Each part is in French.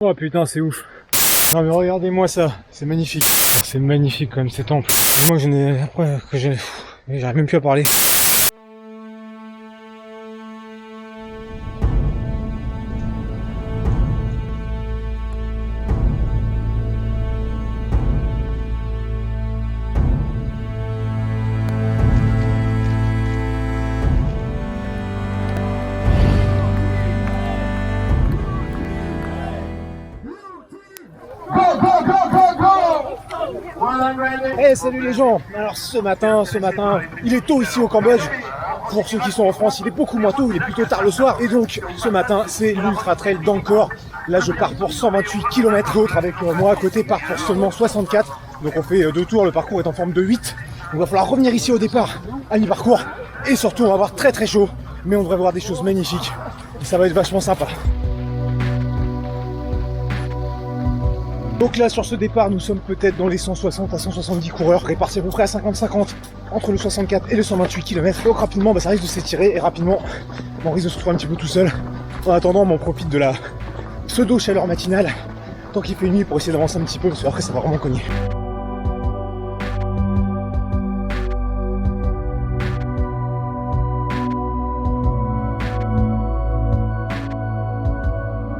Oh putain, c'est ouf. Non mais regardez-moi ça, c'est magnifique. C'est magnifique quand même ces temples. Moi je n'ai... Après que j'ai... J'arrive même plus à parler. Hey, salut les gens. Alors ce matin, il est tôt ici au Cambodge. Pour ceux qui sont en France, il est beaucoup moins tôt, il est plutôt tard le soir. Et donc ce matin, c'est l'Ultra Trail d'Angkor. Là je pars pour 128 km, d'autres avec moi à côté part pour seulement 64. Donc on fait 2 tours, le parcours est en forme de 8. Donc il va falloir revenir ici au départ, à mi-parcours. Et surtout on va avoir très chaud, mais on devrait voir des choses magnifiques. Et ça va être vachement sympa. Donc là sur ce départ nous sommes peut-être dans les 160 à 170 coureurs répartis à peu près à 50-50 entre le 64 et le 128 km. Donc rapidement ça risque de s'étirer et rapidement on risque de se retrouver un petit peu tout seul. En attendant on profite de la pseudo chaleur matinale tant qu'il fait nuit pour essayer d'avancer un petit peu parce qu'après ça va vraiment cogner.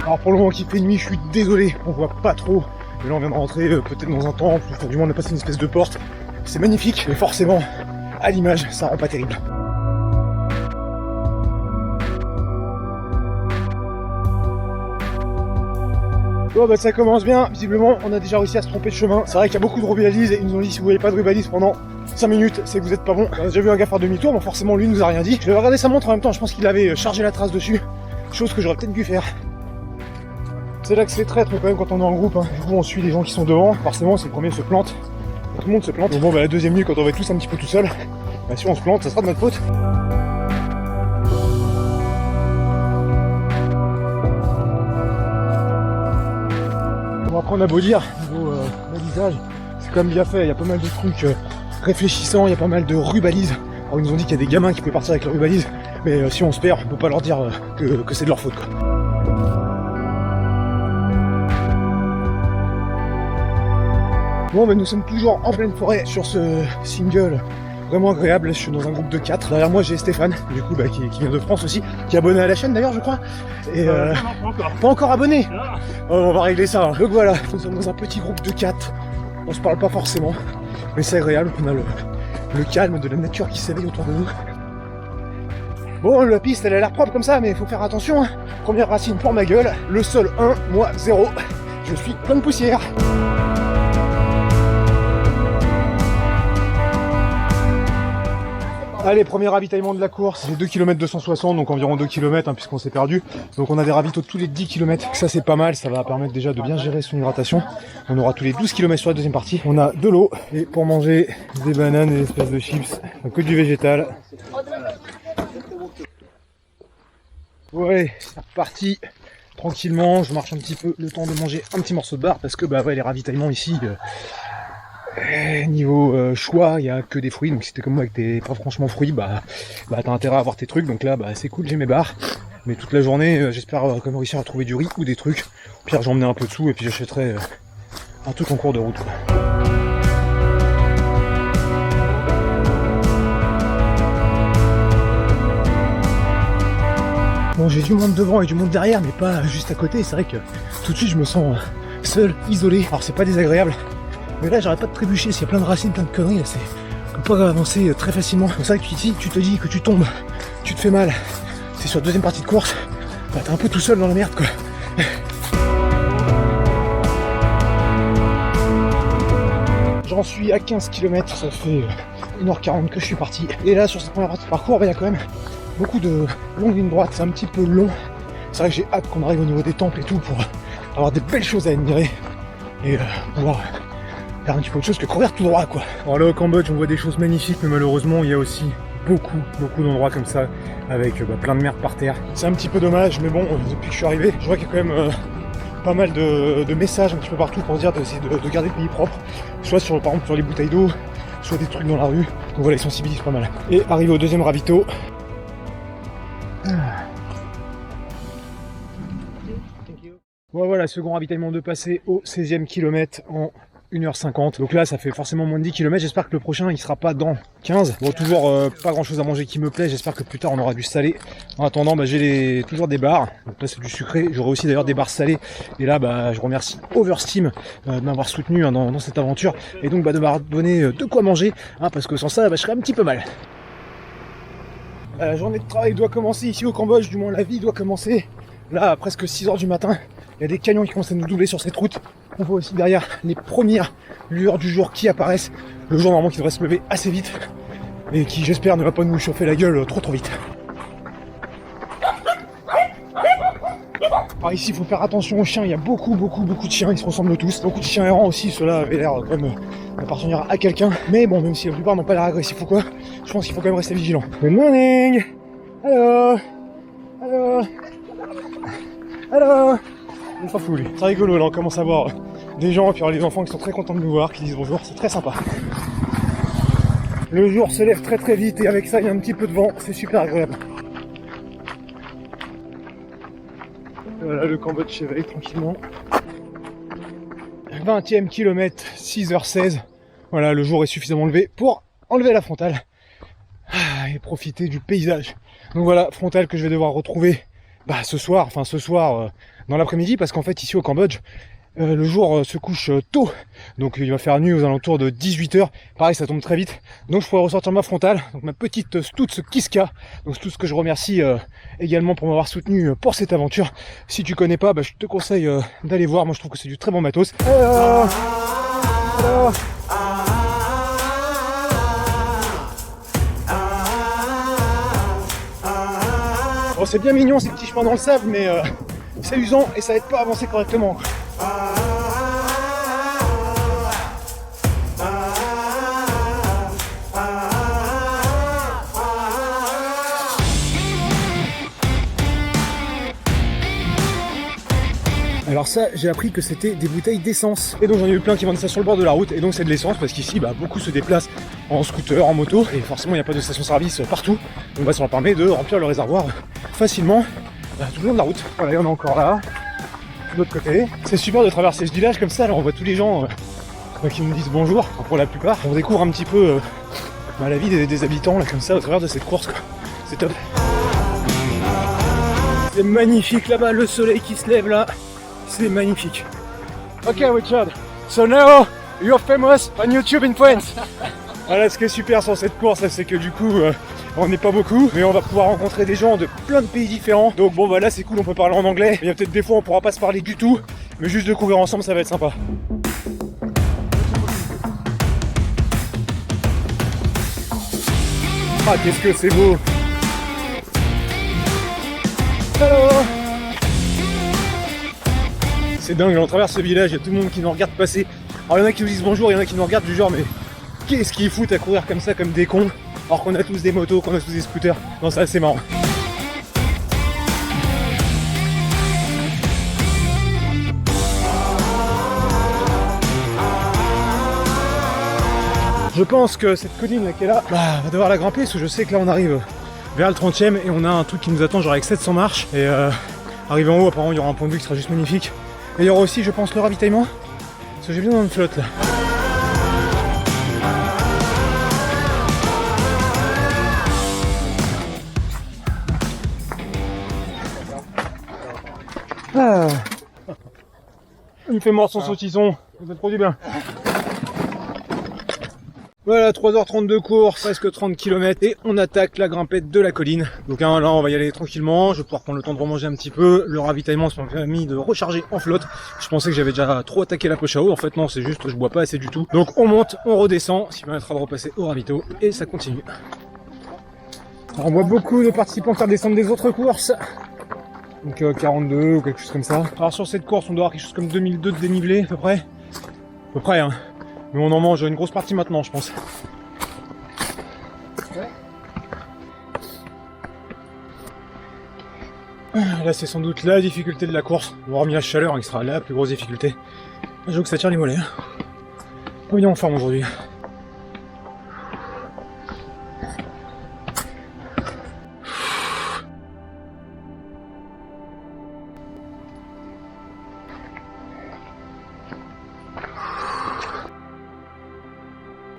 Alors pour le moment qu'il fait nuit je suis désolé, on voit pas trop. Et là on vient de rentrer peut-être dans un temple, enfin, du moins on a passé une espèce de porte. C'est magnifique, mais forcément, à l'image, ça rend pas terrible. Bon bah ça commence bien, visiblement on a déjà réussi à se tromper de chemin. C'est vrai qu'il y a beaucoup de rubalises et ils nous ont dit si vous voyez pas de rubalises pendant 5 minutes, c'est que vous êtes pas bon. On a déjà vu un gars faire demi-tour, mais forcément lui nous a rien dit. Je vais regarder sa montre en même temps, je pense qu'il avait chargé la trace dessus. Chose que j'aurais peut-être dû faire. C'est là que c'est traître quand même quand on est en groupe, hein. Du coup on suit les gens qui sont devant, forcément c'est le premier se plante. Tout le monde se plante. Donc bon bah la deuxième nuit quand on va être tous un petit peu tout seul, bah si on se plante ça sera de notre faute. Bon après on a beau dire, niveau balisage, c'est quand même bien fait, il y a pas mal de trucs réfléchissants, il y a pas mal de rubalises. Alors ils nous ont dit qu'il y a des gamins qui pouvaient partir avec leurs rubalises, mais si on se perd, on peut pas leur dire que c'est de leur faute quoi. Bon bah nous sommes toujours en pleine forêt sur ce single vraiment agréable. Je suis dans un groupe de 4. Derrière moi j'ai Stéphane, du coup bah, qui vient de France aussi, qui est abonné à la chaîne d'ailleurs je crois. Et non, pas encore. Pas encore abonné. On va régler ça. Donc voilà, nous sommes dans un petit groupe de 4. On se parle pas forcément, mais c'est agréable. On a le calme de la nature qui s'éveille autour de nous. Bon la piste elle a l'air propre comme ça, mais il faut faire attention. Première racine pour ma gueule. Le sol 1, moi 0. Je suis plein de poussière. Allez, premier ravitaillement de la course, c'est 2 km 260, donc environ 2 km hein, puisqu'on s'est perdu. Donc on a des ravitaux tous les 10 km, ça c'est pas mal, ça va permettre déjà de bien gérer son hydratation. On aura tous les 12 km sur la deuxième partie. On a de l'eau, et pour manger des bananes et des espèces de chips, donc que du végétal. Ouais, c'est reparti, tranquillement, je marche un petit peu, le temps de manger un petit morceau de bar, parce que bah ouais, les ravitaillements ici... niveau choix, il y a que des fruits, donc si t'es comme moi avec tes pas franchement fruits, bah t'as intérêt à avoir tes trucs, donc là bah c'est cool, j'ai mes barres, mais toute la journée j'espère quand même réussir à trouver du riz ou des trucs. Au pire j'en emmener un peu de sous et puis j'achèterai un truc en cours de route quoi. Bon j'ai du monde devant et du monde derrière, mais pas juste à côté, c'est vrai que tout de suite je me sens seul, isolé, alors c'est pas désagréable. Mais là j'arrête pas de trébucher, s'il y a plein de racines, plein de conneries, là c'est... On peut pas avancer très facilement. C'est ça que ici tu te dis que tu tombes, tu te fais mal. C'est sur la deuxième partie de course, bah t'es un peu tout seul dans la merde quoi. J'en suis à 15 km, ça fait 1h40 que je suis parti. Et là sur cette première partie de parcours, bah, il y a quand même beaucoup de longues lignes droites, c'est un petit peu long. C'est vrai que j'ai hâte qu'on arrive au niveau des temples et tout pour avoir des belles choses à admirer. Et pouvoir... faire un petit peu autre chose que courir tout droit quoi. Alors là au Cambodge on voit des choses magnifiques, mais malheureusement il y a aussi beaucoup d'endroits comme ça avec plein de merde par terre. C'est un petit peu dommage, mais bon depuis que je suis arrivé je vois qu'il y a quand même pas mal de messages un petit peu partout pour dire d'essayer de garder le pays propre, soit sur, par exemple sur les bouteilles d'eau, soit des trucs dans la rue. Donc voilà, ils sensibilisent pas mal. Et arrivé au deuxième ravito. Bon voilà, second ravitaillement de passer au 16e kilomètre en 1h50. Donc là, ça fait forcément moins de 10 km. J'espère que le prochain, il sera pas dans 15. Bon, toujours pas grand chose à manger qui me plaît. J'espère que plus tard, on aura du salé. En attendant, bah, j'ai toujours des bars. Donc là, c'est du sucré. J'aurai aussi d'ailleurs des bars salés. Et là, bah, je remercie Oversteam de m'avoir soutenu hein, dans cette aventure. Et donc, bah, de m'avoir donné de quoi manger. Hein, parce que sans ça, bah, je serais un petit peu mal. La journée de travail doit commencer ici au Cambodge. Du moins, la vie doit commencer. Là, à presque 6h du matin, il y a des camions qui commencent à nous doubler sur cette route. On voit aussi derrière les premières lueurs du jour qui apparaissent. Le jour normalement qui devrait se lever assez vite. Et qui, j'espère, ne va pas nous chauffer la gueule trop vite. Alors ici, il faut faire attention aux chiens. Il y a beaucoup de chiens. Ils se ressemblent tous. Beaucoup de chiens errants aussi. Ceux-là avaient l'air comme d'appartenir à quelqu'un. Mais bon, même si la plupart n'ont pas l'air agressifs ou quoi, je pense qu'il faut quand même rester vigilant. Good morning. Hello. Hello. Hello. On s'en fout lui. C'est rigolo là, on commence à voir des gens et puis les enfants qui sont très contents de nous voir, qui disent bonjour, c'est très sympa. Le jour se lève très vite et avec ça il y a un petit peu de vent, c'est super agréable. Voilà le Cambodge s'éveille tranquillement. 20e kilomètre, 6h16. Voilà, le jour est suffisamment levé pour enlever la frontale et profiter du paysage. Donc voilà, frontale que je vais devoir retrouver ce soir dans l'après-midi, parce qu'en fait ici au Cambodge le jour se couche tôt, donc il va faire nuit aux alentours de 18h. Pareil, ça tombe très vite, donc je pourrais ressortir ma frontale, donc ma petite Stutz Kiska. Donc Stutz que je remercie également pour m'avoir soutenu pour cette aventure. Si tu connais pas, je te conseille d'aller voir. Moi je trouve que c'est du très bon matos. Bon, c'est bien mignon ces petits chemins dans le sable, mais c'est usant et ça aide pas à avancer correctement. Alors ça, j'ai appris que c'était des bouteilles d'essence. Et donc j'en ai eu plein qui vendent ça sur le bord de la route. Et donc c'est de l'essence parce qu'ici, beaucoup se déplacent en scooter, en moto. Et forcément, il n'y a pas de station-service partout. Donc ça leur permet de remplir le réservoir facilement tout le long de la route. Voilà, il y en a encore là. De l'autre côté. C'est super de traverser ce village comme ça. Alors on voit tous les gens qui nous disent bonjour, pour la plupart. On découvre un petit peu la vie des habitants là, comme ça au travers de cette course, quoi. C'est top. C'est magnifique là-bas, le soleil qui se lève là. C'est magnifique. Ok Richard, so now you're famous on YouTube in France. Voilà, ce qui est super sur cette course, c'est que du coup, on n'est pas beaucoup, mais on va pouvoir rencontrer des gens de plein de pays différents. Donc bon, là c'est cool, on peut parler en anglais. Il y a peut-être des fois on pourra pas se parler du tout, mais juste de courir ensemble, ça va être sympa. Ah, qu'est-ce que c'est beau. Hello. C'est dingue, on traverse ce village, il y a tout le monde qui nous regarde passer. Alors il y en a qui nous disent bonjour, il y en a qui nous regardent du genre mais qu'est-ce qu'ils foutent à courir comme ça comme des cons, alors qu'on a tous des motos, qu'on a tous des scooters. Non, c'est assez marrant. Je pense que cette colline là qui est là, va devoir la grimper parce que je sais que là on arrive vers le 30e et on a un truc qui nous attend genre avec 700 marches. Et arrivé en haut, apparemment il y aura un point de vue qui sera juste magnifique. Et il y aura aussi, je pense, le ravitaillement. Parce que j'ai bien dans une flotte là. Ah. Il me fait mordre son saucisson. Ça te produit bien. Voilà, 3h30 de course, presque 30 km et on attaque la grimpette de la colline. Donc là, on va y aller tranquillement, je vais pouvoir prendre le temps de remanger un petit peu. Le ravitaillement, ça m'a permis de recharger en flotte. Je pensais que j'avais déjà trop attaqué la poche à eau, en fait non, c'est juste je bois pas assez du tout. Donc on monte, on redescend, ce qui permettra de repasser au ravito et ça continue. Alors, on voit beaucoup de participants faire descendre des autres courses. Donc 42 ou quelque chose comme ça. Alors sur cette course, on doit avoir quelque chose comme 2002 de dénivelé à peu près. À peu près, hein. Mais on en mange une grosse partie maintenant, je pense. Là, c'est sans doute la difficulté de la course. On va remis la chaleur, qui sera la plus grosse difficulté. J'avoue que ça tire les mollets. On est bien en forme aujourd'hui.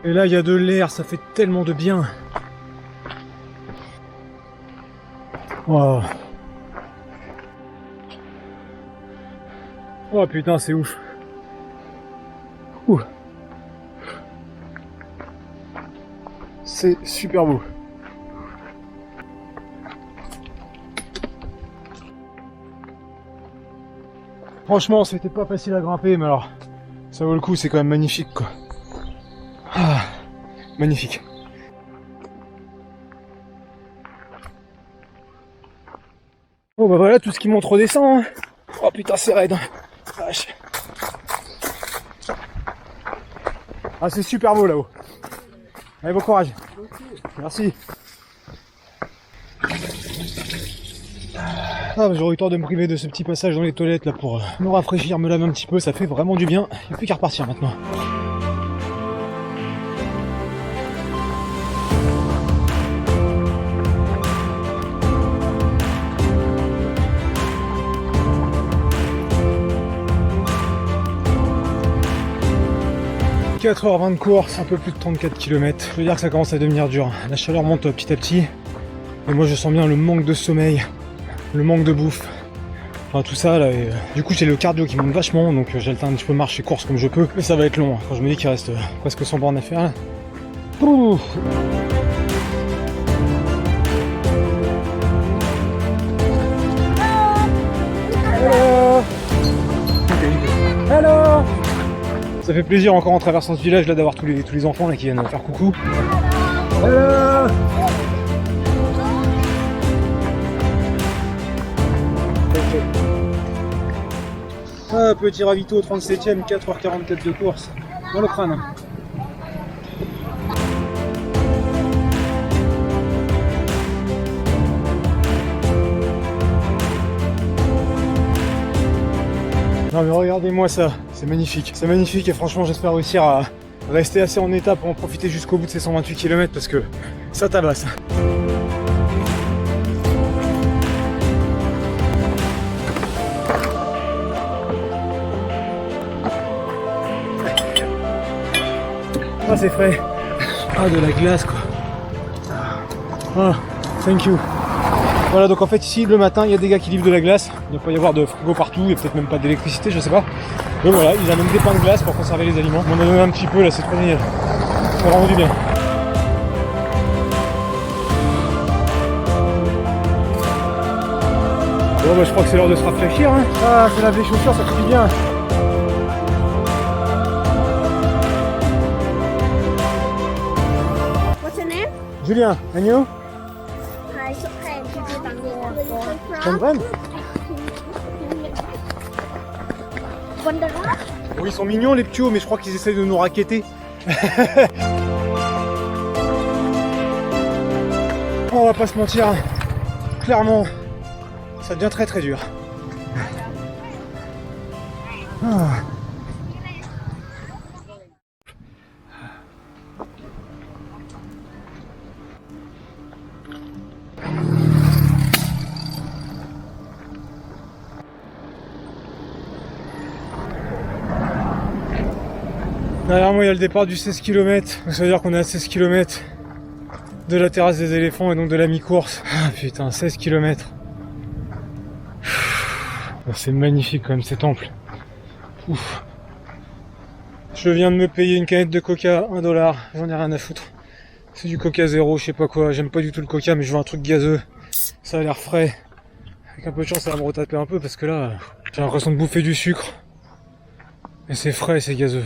Et là, il y a de l'air, ça fait tellement de bien. Wow. Oh putain, c'est ouf. Ouh. C'est super beau. Franchement, c'était pas facile à grimper, mais alors, ça vaut le coup, c'est quand même magnifique, quoi. Ah, magnifique. Bon bah voilà, tout ce qui monte redescend. Hein. Oh putain, c'est raide. Vache. Ah, c'est super beau là-haut. Allez, bon courage. Merci. Ah, j'aurais eu tort de me priver de ce petit passage dans les toilettes là pour me rafraîchir, me laver un petit peu, ça fait vraiment du bien. Il n'y a plus qu'à repartir maintenant. « 4h20 de course, un peu plus de 34 km. Je veux dire que ça commence à devenir dur. La chaleur monte petit à petit. Et moi je sens bien le manque de sommeil, le manque de bouffe. Enfin tout ça là. Et, du coup j'ai le cardio qui monte vachement, donc j'alterne un petit peu marche et course comme je peux. Mais ça va être long, quand je me dis qu'il reste presque 100 bornes à faire là. Ouh. Hello. Hello. Ça fait plaisir encore en traversant ce village là d'avoir tous les enfants là qui viennent faire coucou. Hello. Ah, petit ravito, 37ème, 4h44 de course. Dans le crâne. Non mais regardez-moi ça, c'est magnifique. C'est magnifique et franchement j'espère réussir à rester assez en état pour en profiter jusqu'au bout de ces 128 km parce que ça tabasse. Ah c'est frais. Ah de la glace quoi. Ah, thank you. Voilà donc en fait ici le matin il y a des gars qui livrent de la glace. Il ne peut pas y avoir de frigo partout, il n'y a peut-être même pas d'électricité, je sais pas. Donc voilà, ils amènent des pains de glace pour conserver les aliments. On en a donné un petit peu là, c'est trop génial. Ça fait vraiment du bien. Bon bah je crois que c'est l'heure de se rafraîchir hein. Ah c'est la vieille chaussure, ça fait du bien. Julien, and you? Chandran? Oh, ils sont mignons les ptios, mais je crois qu'ils essayent de nous raqueter. On va pas se mentir, clairement, ça devient très très dur. Ah. Derrière moi il y a le départ du 16 km, donc ça veut dire qu'on est à 16 km de la terrasse des éléphants et donc de la mi-course. Ah putain, 16 km. C'est magnifique quand même ces temples. Ouf. Je viens de me payer une canette de coca, 1 $, j'en ai rien à foutre. C'est du coca zéro, je sais pas quoi, j'aime pas du tout le coca mais je veux un truc gazeux. Ça a l'air frais. Avec un peu de chance ça va me retaper un peu parce que là, j'ai l'impression de bouffer du sucre. Et c'est frais et c'est gazeux.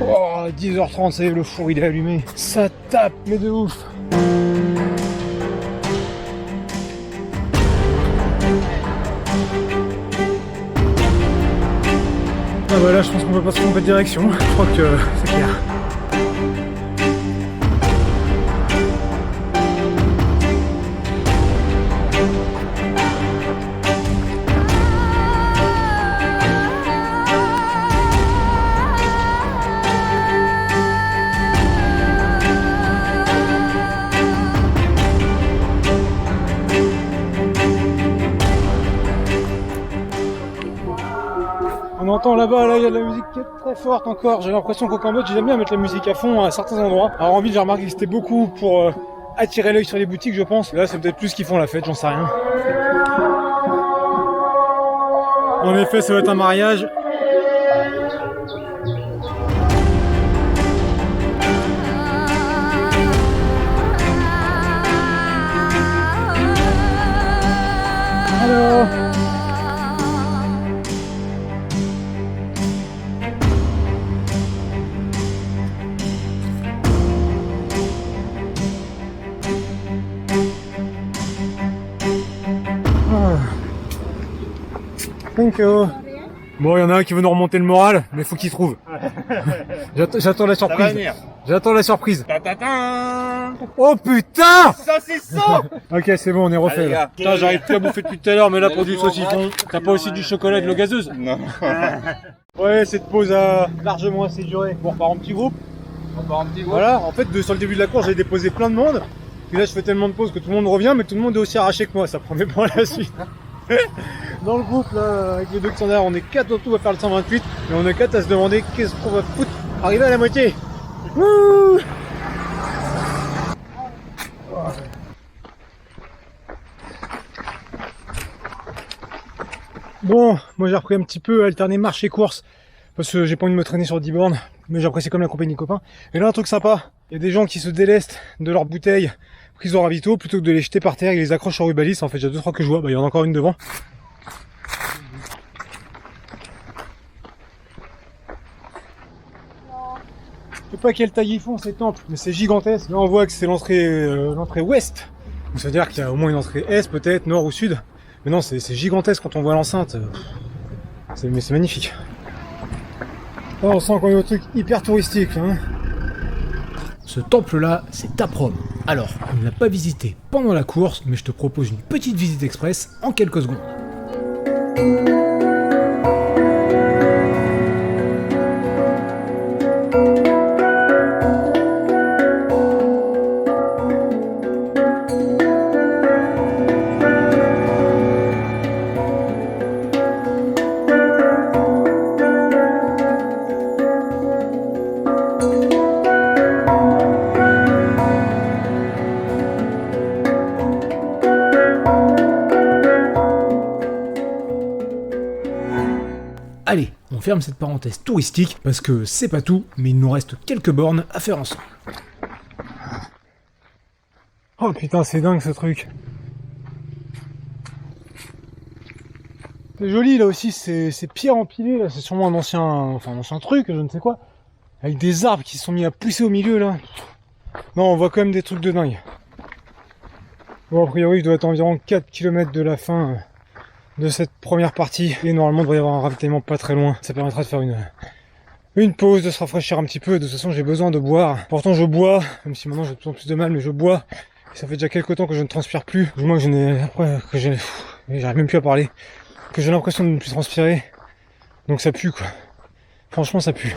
Oh, 10h30, ça y est, le four il est allumé. Ça tape, mais de ouf. Ah bah là, je pense qu'on peut pas se tromper de direction. Je crois que c'est clair. On entend là-bas, là, il y a de la musique qui est très forte encore. J'ai l'impression qu'au Cambodge, ils aiment bien mettre la musique à fond à certains endroits. Alors en ville, j'ai remarqué que c'était beaucoup pour attirer l'œil sur les boutiques, je pense. Là, c'est peut-être plus qu'ils font la fête, j'en sais rien. En effet, ça va être un mariage. Hello. Thank you. Bon, il y en a un qui veut nous remonter le moral, mais faut qu'il trouve. J'attends la surprise. J'attends la surprise. Oh putain! Ça c'est ça. Ok, c'est bon, on est refait. Là. Putain, j'arrive plus à bouffer depuis tout à l'heure, mais là pour du saucisson, t'as pas aussi du chocolat et de l'eau gazeuse? Non. Ouais, cette pause a largement assez duré. Bon, on repart en petit groupe. Voilà, en fait, sur le début de la course, j'ai déposé plein de monde. Puis là, je fais tellement de pauses que tout le monde revient, mais tout le monde est aussi arraché que moi. Ça promet pas la suite. Dans le groupe, là, avec les deux qui sont derrière, on est 4 au tout à faire le 128. Et on est 4 à se demander qu'est-ce qu'on va foutre. Arriver à la moitié. Wouh! Bon, moi j'ai repris un petit peu alterner marche et course. Parce que j'ai pas envie de me traîner sur 10 bornes. Mais j'apprécie comme la compagnie de copains. Et là, un truc sympa. Il y a des gens qui se délestent de leurs bouteilles prises au ravito plutôt que de les jeter par terre. Ils les accrochent sur rubalis. En fait, j'ai 2-3 que je vois. Bah, il y en a encore une devant. Je sais pas quelle taille ils font ces temples, mais c'est gigantesque. Là, on voit que c'est l'entrée ouest. Donc, ça veut dire qu'il y a au moins une entrée est, peut-être, nord ou sud. Mais non, c'est gigantesque quand on voit l'enceinte. Mais c'est magnifique. Là, on sent qu'on est au truc hyper touristique, hein. Ce temple-là, c'est Taprom. Alors, on ne l'a pas visité pendant la course, mais je te propose une petite visite express en quelques secondes. Allez, on ferme cette parenthèse touristique parce que c'est pas tout, mais il nous reste quelques bornes à faire ensemble. Oh putain, c'est dingue ce truc. C'est joli là aussi, ces pierres empilées là, c'est sûrement un ancien truc, je ne sais quoi. Avec des arbres qui se sont mis à pousser au milieu là. Non, on voit quand même des trucs de dingue. Bon, a priori, je dois être à environ 4 km de la fin de cette première partie. Et normalement, il devrait y avoir un ravitaillement pas très loin. Ça permettra de faire une pause, de se rafraîchir un petit peu. De toute façon, j'ai besoin de boire. Pourtant, je bois, même si maintenant j'ai de plus en plus de mal, mais je bois. Et ça fait déjà quelques temps que je ne transpire plus. Du moins que j'arrive même plus à parler. Que j'ai l'impression de ne plus transpirer. Donc ça pue, quoi. Franchement, ça pue.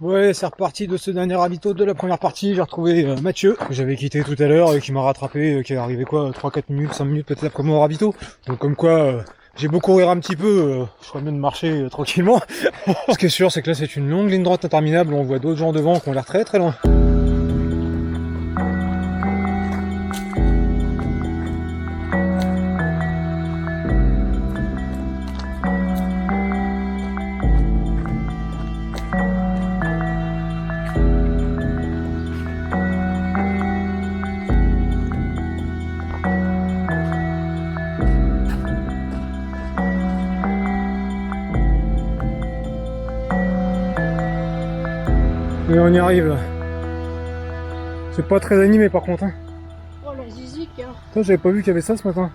Ouais, c'est reparti de ce dernier ravito de la première partie. J'ai retrouvé Mathieu, que j'avais quitté tout à l'heure et qui m'a rattrapé, qui est arrivé 3-4 minutes, 5 minutes peut-être après moi au ravito. Donc comme quoi, j'ai beau courir un petit peu, je ferais mieux de marcher tranquillement. Ce qui est sûr, c'est que là c'est une longue ligne droite interminable, on voit d'autres gens devant qui ont l'air très très loin. Et on y arrive là. C'est pas très animé par contre. Hein. Oh la zizique hein. Toi, j'avais pas vu qu'il y avait ça ce matin.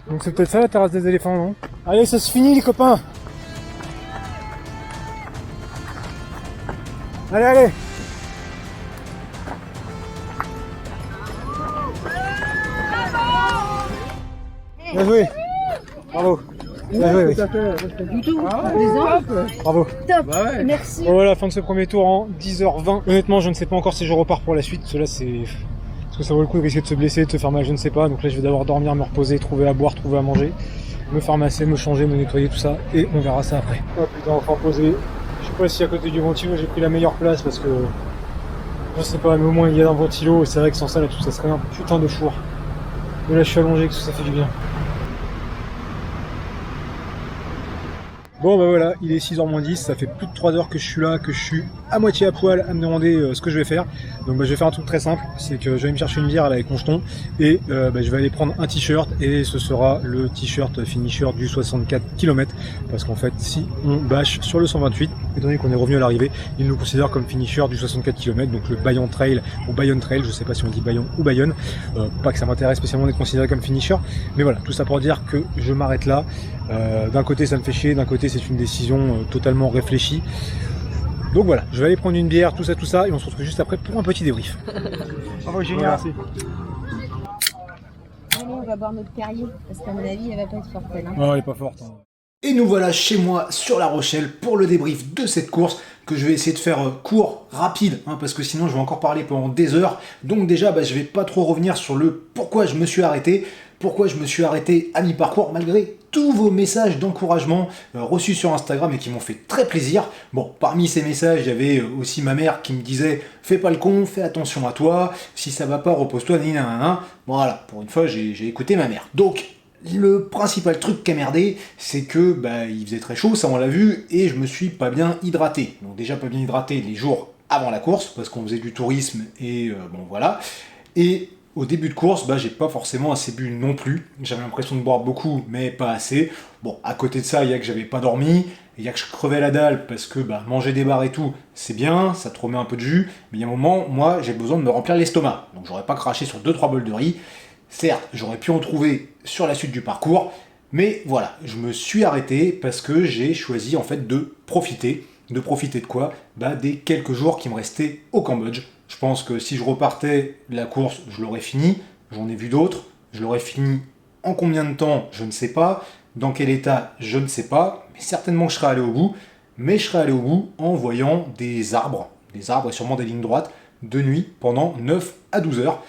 Donc c'est peut-être ça la terrasse des éléphants, non? Allez, ça se finit les copains. Allez, allez. Bien joué. Bravo. Bien joué, oui. Du tout. Bravo. Top. Merci. Bon, voilà, fin de ce premier tour en 10h20. Honnêtement, je ne sais pas encore si je repars pour la suite. Cela, c'est... Parce que ça vaut le coup de risquer de se blesser, de se faire mal, je ne sais pas. Donc là, je vais d'abord dormir, me reposer, trouver à boire, trouver à manger, me faire masser, me changer, me nettoyer, tout ça. Et on verra ça après. Oh putain, enfin posé. Je sais pas si à côté du ventilo, j'ai pris la meilleure place parce que... Je sais pas, mais au moins il y a un ventilo. Et c'est vrai que sans ça, là, tout ça serait un putain de four. Mais là, je suis allongé, que ça fait du bien. Bon bah voilà, il est 6h moins 10, ça fait plus de 3 heures que je suis là, que je suis à moitié à poil à me demander ce que je vais faire. Donc bah, je vais faire un truc très simple, c'est que je vais me chercher une bière là, avec mon jeton et je vais aller prendre un t-shirt et ce sera le t-shirt finisher du 64 km parce qu'en fait si on bâche sur le 128, étant donné qu'on est revenu à l'arrivée, ils nous considèrent comme finisher du 64 km, donc le Bayonne Trail ou Bayonne Trail, je sais pas si on dit Bayonne ou Bayonne, pas que ça m'intéresse spécialement d'être considéré comme finisher, mais voilà, tout ça pour dire que je m'arrête là. D'un côté ça me fait chier, d'un côté c'est une décision totalement réfléchie. Donc voilà, je vais aller prendre une bière, tout ça, et on se retrouve juste après pour un petit débrief. Bravo, génial, merci. Allez, on va boire notre Perrier, parce qu'à mon avis, elle va pas être forte, elle. Hein. Ouais, elle est pas forte. Hein. Et nous voilà chez moi sur La Rochelle pour le débrief de cette course que je vais essayer de faire court, rapide, hein, parce que sinon je vais encore parler pendant des heures. Donc déjà, je vais pas trop revenir sur le pourquoi je me suis arrêté. Pourquoi je me suis arrêté à mi-parcours malgré tous vos messages d'encouragement reçus sur Instagram et qui m'ont fait très plaisir. Bon, parmi ces messages, il y avait aussi ma mère qui me disait « Fais pas le con, fais attention à toi, si ça va pas, repose-toi, nanana. » Voilà, pour une fois, j'ai écouté ma mère. Donc, le principal truc qui a merdé, c'est que il faisait très chaud, ça on l'a vu, et je me suis pas bien hydraté. Donc déjà pas bien hydraté les jours avant la course, parce qu'on faisait du tourisme, et bon voilà. Et au début de course, j'ai pas forcément assez bu non plus. J'avais l'impression de boire beaucoup, mais pas assez. Bon, à côté de ça, il y a que j'avais pas dormi, il y a que je crevais la dalle, parce que manger des bars et tout, c'est bien, ça te remet un peu de jus, mais il y a un moment, moi, j'ai besoin de me remplir l'estomac. Donc j'aurais pas craché sur 2-3 bols de riz. Certes, j'aurais pu en trouver sur la suite du parcours, mais voilà, je me suis arrêté parce que j'ai choisi en fait de profiter. De profiter de quoi? Des quelques jours qui me restaient au Cambodge. Je pense que si je repartais la course, je l'aurais fini. J'en ai vu d'autres. Je l'aurais fini en combien de temps? Je ne sais pas. Dans quel état? Je ne sais pas. Mais certainement que je serais allé au bout. Mais je serais allé au bout en voyant des arbres et sûrement des lignes droites de nuit pendant 9 à 12 heures.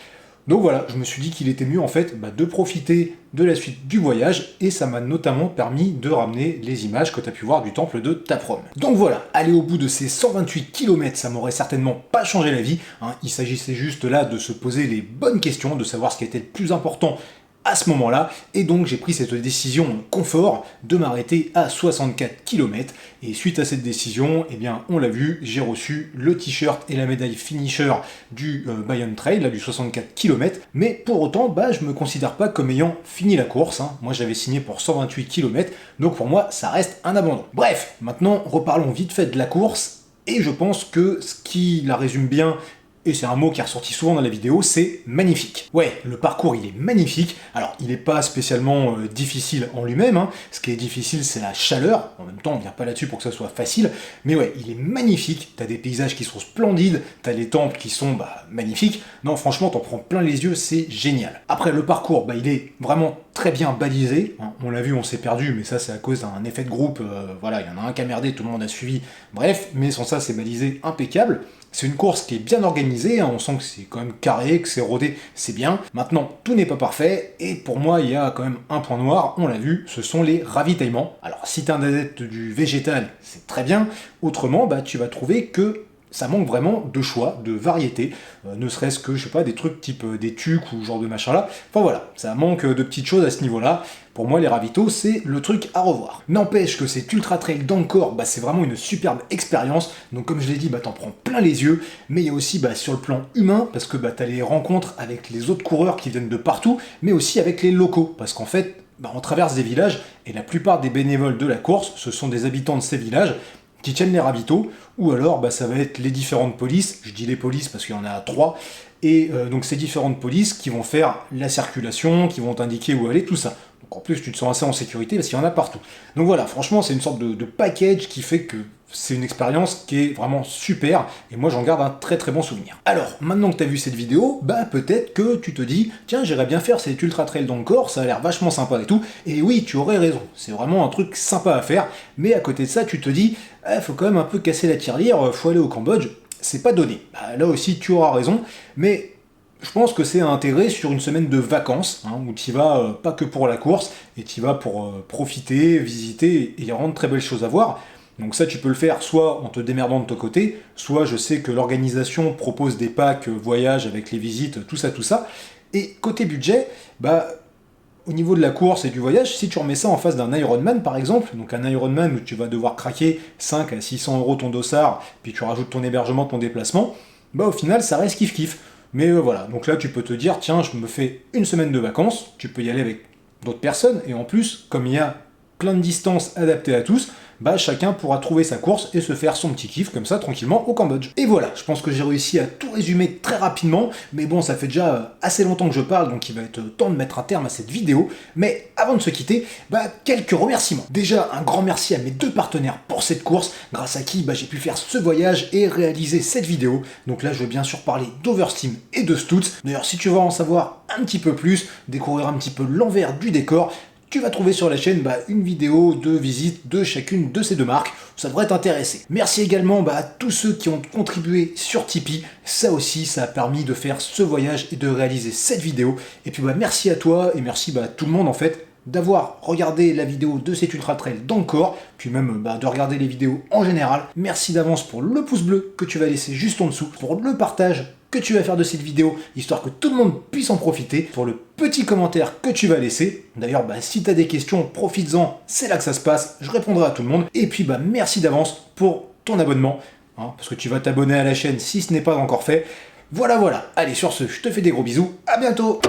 Donc voilà, je me suis dit qu'il était mieux en fait de profiter de la suite du voyage et ça m'a notamment permis de ramener les images que tu as pu voir du temple de Taprom. Donc voilà, aller au bout de ces 128 km, ça m'aurait certainement pas changé la vie. Hein. Il s'agissait juste là de se poser les bonnes questions, de savoir ce qui était le plus important à ce moment-là, et donc j'ai pris cette décision confort de m'arrêter à 64 km, et suite à cette décision, on l'a vu, j'ai reçu le t-shirt et la médaille finisher du Bayonne Trail, là, du 64 km, mais pour autant, je me considère pas comme ayant fini la course, hein. Moi j'avais signé pour 128 km, donc pour moi ça reste un abandon. Bref, maintenant reparlons vite fait de la course, et je pense que ce qui la résume bien, et c'est un mot qui est ressorti souvent dans la vidéo, c'est magnifique. Ouais, le parcours il est magnifique. Alors il n'est pas spécialement difficile en lui-même, hein. Ce qui est difficile c'est la chaleur, en même temps on vient pas là-dessus pour que ça soit facile, mais ouais, il est magnifique, t'as des paysages qui sont splendides, t'as les temples qui sont magnifiques, non franchement t'en prends plein les yeux, c'est génial. Après le parcours, il est vraiment très bien balisé, hein. On l'a vu, on s'est perdu, mais ça c'est à cause d'un effet de groupe, voilà, il y en a un qui a merdé, tout le monde a suivi, bref, mais sans ça c'est balisé impeccable. C'est une course qui est bien organisée, hein, on sent que c'est quand même carré, que c'est rodé, c'est bien. Maintenant, tout n'est pas parfait, et pour moi, il y a quand même un point noir, on l'a vu, ce sont les ravitaillements. Alors, si t'es un adepte du végétal, c'est très bien, autrement, tu vas trouver que ça manque vraiment de choix, de variété, ne serait-ce que, je sais pas, des trucs type des tucs ou genre de machin là. Enfin voilà, ça manque de petites choses à ce niveau-là. Pour moi, les ravitaux, c'est le truc à revoir. N'empêche que cet Ultra Trail d'Angkor, c'est vraiment une superbe expérience. Donc comme je l'ai dit, t'en prends plein les yeux. Mais il y a aussi sur le plan humain, parce que t'as les rencontres avec les autres coureurs qui viennent de partout, mais aussi avec les locaux. Parce qu'en fait, on traverse des villages, et la plupart des bénévoles de la course, ce sont des habitants de ces villages, qui tiennent les ravitaux. ou alors bah, ça va être les différentes polices, je dis les polices parce qu'il y en a 3, et donc ces différentes polices qui vont faire la circulation, qui vont t'indiquer où aller, tout ça. Donc en plus tu te sens assez en sécurité parce qu'il y en a partout. Donc voilà, franchement c'est une sorte de package qui fait que c'est une expérience qui est vraiment super, et moi j'en garde un très très bon souvenir. Alors, maintenant que tu as vu cette vidéo, bah peut-être que tu te dis, tiens j'irais bien faire cet ultra trail dans le corps, ça a l'air vachement sympa et tout, et oui tu aurais raison, c'est vraiment un truc sympa à faire, mais à côté de ça tu te dis, faut quand même un peu casser la tirelire, faut aller au Cambodge, c'est pas donné. Bah, là aussi tu auras raison, mais je pense que c'est à intégrer sur une semaine de vacances, hein, où tu y vas pas que pour la course, et tu y vas pour profiter, visiter, et il y a vraiment de très belles choses à voir. Donc ça, tu peux le faire soit en te démerdant de ton côté, soit je sais que l'organisation propose des packs voyage avec les visites, tout ça. Et côté budget, bah, au niveau de la course et du voyage, si tu remets ça en face d'un Ironman par exemple, donc un Ironman où tu vas devoir craquer 5 à 600 euros ton dossard, puis tu rajoutes ton hébergement, ton déplacement, bah au final ça reste kiff-kiff. Mais voilà, donc là tu peux te dire, tiens, je me fais une semaine de vacances, tu peux y aller avec d'autres personnes, et en plus, comme il y a plein de distances adaptées à tous, bah chacun pourra trouver sa course et se faire son petit kiff comme ça tranquillement au Cambodge. Et voilà, je pense que j'ai réussi à tout résumer très rapidement, mais bon ça fait déjà assez longtemps que je parle, donc il va être temps de mettre un terme à cette vidéo. Mais avant de se quitter, bah quelques remerciements. Déjà un grand merci à mes 2 partenaires pour cette course, grâce à qui bah, j'ai pu faire ce voyage et réaliser cette vidéo. Donc là je veux bien sûr parler d'Oversteam et de Stutz. D'ailleurs si tu veux en savoir un petit peu plus, découvrir un petit peu l'envers du décor, tu vas trouver sur la chaîne une vidéo de visite de chacune de ces 2 marques, ça devrait t'intéresser. Merci également à tous ceux qui ont contribué sur Tipeee, ça aussi ça a permis de faire ce voyage et de réaliser cette vidéo. Et puis merci à toi et merci à tout le monde en fait d'avoir regardé la vidéo de cet ultra trail dans le corps, puis même de regarder les vidéos en général. Merci d'avance pour le pouce bleu que tu vas laisser juste en dessous, pour le partage que tu vas faire de cette vidéo, histoire que tout le monde puisse en profiter, pour le petit commentaire que tu vas laisser. D'ailleurs, si tu as des questions, profites-en, c'est là que ça se passe, je répondrai à tout le monde. Et puis merci d'avance pour ton abonnement, hein, parce que tu vas t'abonner à la chaîne si ce n'est pas encore fait. Voilà, allez sur ce, je te fais des gros bisous, à bientôt.